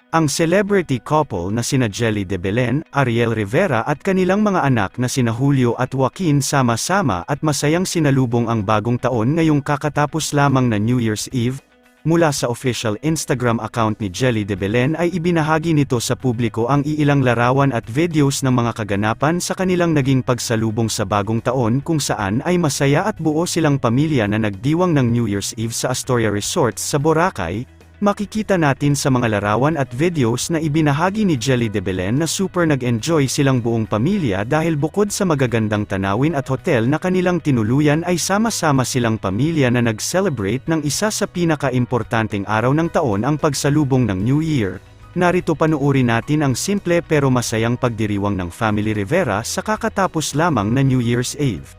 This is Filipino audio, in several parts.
Ang celebrity couple na sina Jelly de Belen, Ariel Rivera at kanilang mga anak na sina Julio at Joaquin sama-sama at masayang sinalubong ang bagong taon ngayong kakatapos lamang na New Year's Eve. Mula sa official Instagram account ni Jelly de Belen ay ibinahagi nito sa publiko ang iilang larawan at videos ng mga kaganapan sa kanilang naging pagsalubong sa bagong taon kung saan ay masaya at buo silang pamilya na nagdiwang ng New Year's Eve sa Astoria Resorts sa Boracay. Makikita natin sa mga larawan at videos na ibinahagi ni Jelly de Belen na super nag-enjoy silang buong pamilya dahil bukod sa magagandang tanawin at hotel na kanilang tinuluyan ay sama-sama silang pamilya na nag-celebrate ng isa sa pinaka-importanteng araw ng taon, ang pagsalubong ng New Year. Narito panuuri natin ang simple pero masayang pagdiriwang ng Family Rivera sa kakatapos lamang na New Year's Eve.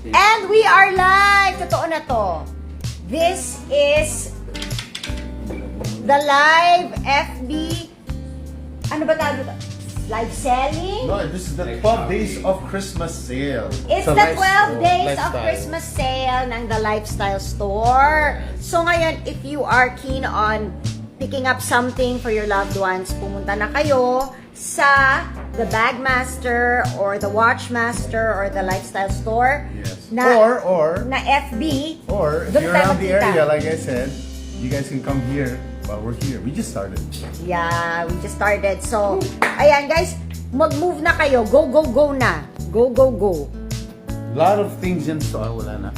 And we are live! Totoo na to. This is the live FB, ano ba tawag ito? Live selling? No, this is the 12 days of Christmas sale. It's So, the 12 lifestyle. days of Christmas sale ng The Lifestyle Store. So ngayon, if you are keen on picking up something for your loved ones, pumunta na kayo sa the Bagmaster or the Watchmaster or the Lifestyle Store. Yes. Na, Or na FB. Or if Doon you're tayo around the magkita. area, like I said, you guys can come here while we're here. We just started. Yeah, we just started. So, ayan guys, mag-move na kayo. Go, go, go na. Go, go, go. A lot of things in store. Wala na.